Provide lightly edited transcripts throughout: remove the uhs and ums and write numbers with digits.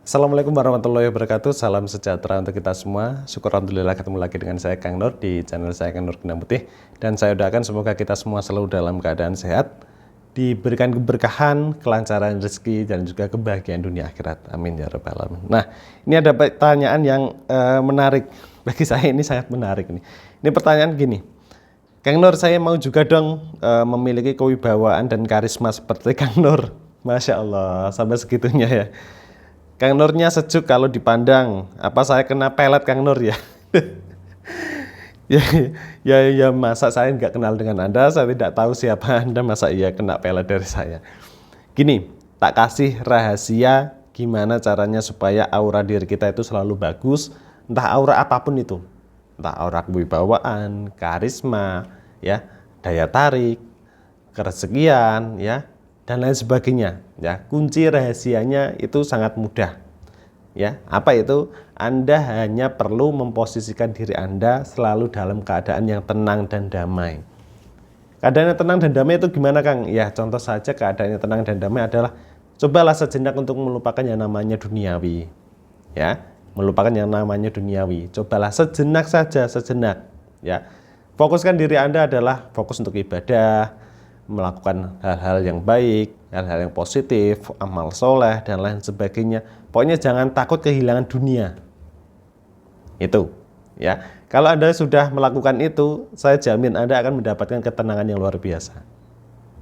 Assalamualaikum warahmatullahi wabarakatuh. Salam sejahtera untuk kita semua. Syukur alhamdulillah ketemu lagi dengan saya Kang Nur di channel saya Kang Nur Gendang Putih. Dan saya doakan semoga kita semua selalu dalam keadaan sehat, diberikan keberkahan, kelancaran rezeki dan juga kebahagiaan dunia akhirat. Amin ya rabbal alamin. Nah, ini ada pertanyaan yang menarik. Bagi saya ini sangat menarik nih. Ini pertanyaan gini. Kang Nur, saya mau juga dong memiliki kewibawaan dan karisma seperti Kang Nur. Masya Allah, sampai segitunya ya. Kang Nurnya sejuk kalau dipandang. Apa saya kena pelet Kang Nur ya? ya masa saya nggak kenal dengan Anda, saya tidak tahu siapa Anda, masa iya kena pelet dari saya. Gini, tak kasih rahasia gimana caranya supaya aura diri kita itu selalu bagus, entah aura apapun itu. Entah aura kewibawaan, karisma, ya, daya tarik, kerezekian, ya, dan lain sebagainya. Ya, kunci rahasianya itu sangat mudah. Ya, apa itu? Anda hanya perlu memposisikan diri Anda selalu dalam keadaan yang tenang dan damai. Keadaan yang tenang dan damai itu gimana, Kang? Ya, contoh saja keadaan yang tenang dan damai adalah cobalah sejenak untuk melupakan yang namanya duniawi. Ya, melupakan yang namanya duniawi. Cobalah sejenak saja, sejenak. Ya, fokuskan diri Anda adalah fokus untuk ibadah, melakukan hal-hal yang baik, hal-hal yang positif, amal soleh, dan lain sebagainya. Pokoknya jangan takut kehilangan dunia. Itu, ya. Kalau Anda sudah melakukan itu, saya jamin Anda akan mendapatkan ketenangan yang luar biasa.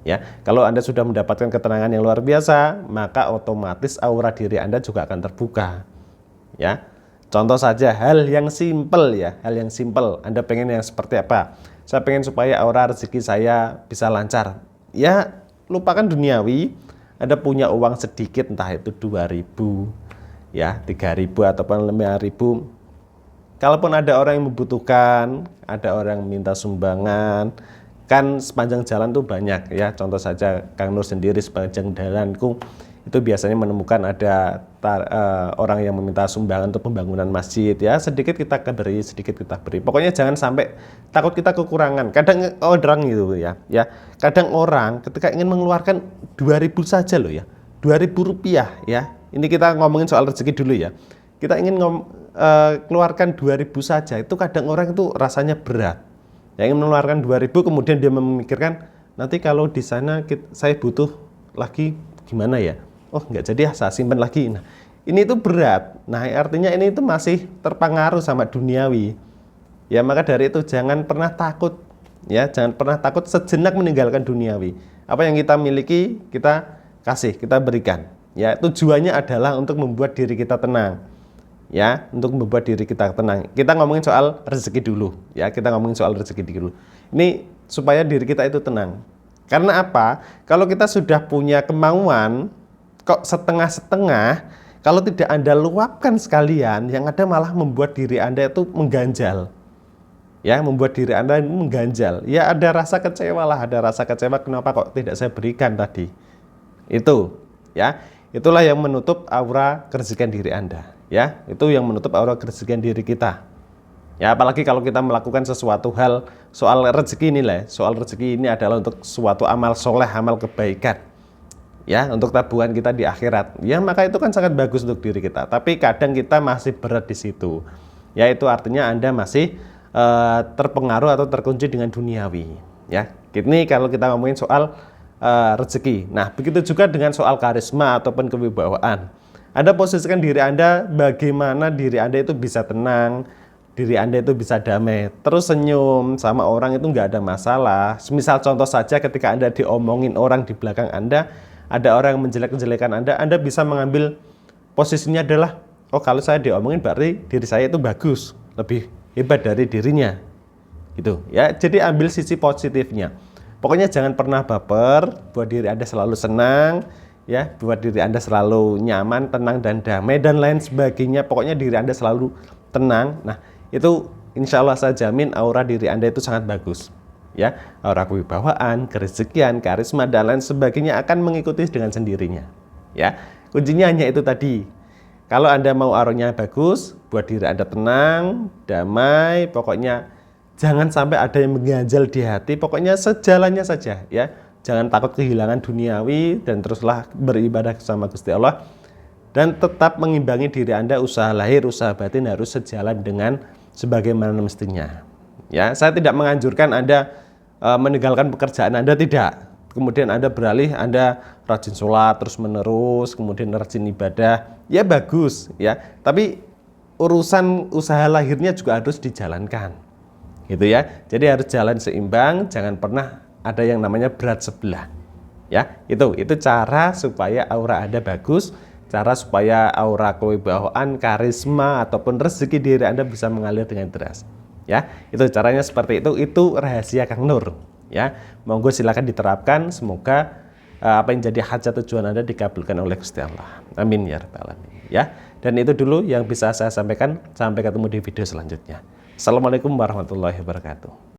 Ya, kalau Anda sudah mendapatkan ketenangan yang luar biasa, maka otomatis aura diri Anda juga akan terbuka. Ya, contoh saja hal yang simpel ya, hal yang simpel. Anda pengen yang seperti apa? Saya pengen supaya aura rezeki saya bisa lancar. Ya, lupakan duniawi. Anda punya uang sedikit, entah itu 2.000, ya, 3.000 ataupun 5.000. Kalaupun ada orang yang membutuhkan, ada orang yang minta sumbangan, kan sepanjang jalan tuh banyak ya. Contoh saja Kang Nur sendiri sepanjang jalanku itu biasanya menemukan ada orang yang meminta sumbangan untuk pembangunan masjid ya, sedikit kita beri, sedikit kita beri. Pokoknya jangan sampai takut kita kekurangan. Kadang orang gitu ya, kadang orang ketika ingin mengeluarkan 2.000 saja loh ya, 2.000 rupiah ya. Ini kita ngomongin soal rezeki dulu ya. Kita ingin keluarkan 2.000 saja, itu kadang orang itu rasanya berat. Yang ingin mengeluarkan 2.000 kemudian dia memikirkan nanti kalau di sana saya butuh lagi gimana ya? Oh, nggak jadi ya, saya simpan lagi. Nah, ini itu berat. Nah, artinya ini itu masih terpengaruh sama duniawi. Ya, maka dari itu jangan pernah takut. Ya, jangan pernah takut sejenak meninggalkan duniawi. Apa yang kita miliki, kita kasih, kita berikan. Ya, tujuannya adalah untuk membuat diri kita tenang. Ya, untuk membuat diri kita tenang. Kita ngomongin soal rezeki dulu. Ya, kita ngomongin soal rezeki dulu. Ini supaya diri kita itu tenang. Karena apa? Kalau kita sudah punya kemauan, kok setengah-setengah, kalau tidak Anda luapkan sekalian, yang ada malah membuat diri Anda itu mengganjal. Ya, membuat diri Anda mengganjal. Ya, ada rasa kecewa lah, ada rasa kecewa kenapa kok tidak saya berikan tadi. Itu, ya. Itulah yang menutup aura kerezekian diri Anda. Ya, itu yang menutup aura kerezekian diri kita. Ya, apalagi kalau kita melakukan sesuatu hal soal rezeki ini lah. Soal rezeki ini adalah untuk suatu amal soleh, amal kebaikan. Ya, untuk tabungan kita di akhirat. Ya, maka itu kan sangat bagus untuk diri kita. Tapi kadang kita masih berat di situ. Ya, itu artinya Anda masih terpengaruh atau terkunci dengan duniawi. Ya, ini kalau kita ngomongin soal rezeki. Nah, begitu juga dengan soal karisma ataupun kewibawaan. Anda posisikan diri Anda bagaimana diri Anda itu bisa tenang, diri Anda itu bisa damai, terus senyum sama orang itu nggak ada masalah. Misal contoh saja ketika Anda diomongin orang di belakang Anda, ada orang yang menjelek-jelekan Anda bisa mengambil posisinya adalah, oh kalau saya diomongin berarti diri saya itu bagus, lebih hebat dari dirinya. Gitu ya. Jadi ambil sisi positifnya. Pokoknya jangan pernah baper, buat diri Anda selalu senang, ya, buat diri Anda selalu nyaman, tenang dan damai dan lain sebagainya. Pokoknya diri Anda selalu tenang. Nah, itu insya Allah saya jamin aura diri Anda itu sangat bagus. Ya, aura kewibawaan, kerezekian, karisma dan lain sebagainya akan mengikuti dengan sendirinya. Ya, kuncinya hanya itu tadi. Kalau Anda mau auranya bagus, buat diri Anda tenang, damai, pokoknya jangan sampai ada yang mengganjal di hati, pokoknya sejalannya saja ya. Jangan takut kehilangan duniawi dan teruslah beribadah sama Gusti Allah. dan tetap mengimbangi diri Anda. Usaha lahir, usaha batin harus sejalan dengan sebagaimana mestinya. Ya, saya tidak menganjurkan Anda meninggalkan pekerjaan Anda, tidak. Kemudian Anda beralih, Anda rajin sholat terus menerus, kemudian rajin ibadah, ya bagus ya. Tapi urusan usaha lahirnya juga harus dijalankan, gitu ya. Jadi harus jalan seimbang, jangan pernah ada yang namanya berat sebelah. Ya, itu cara supaya aura Anda bagus, cara supaya aura kewibawaan, karisma ataupun rezeki diri Anda bisa mengalir dengan deras. Ya, itu caranya seperti itu rahasia Kang Nur. Ya, monggo silakan diterapkan, semoga apa yang jadi hajat tujuan Anda dikabulkan oleh Gusti Allah. Amin ya rabbal alamin. Ya, dan itu dulu yang bisa saya sampaikan. Sampai ketemu di video selanjutnya. Assalamualaikum warahmatullahi wabarakatuh.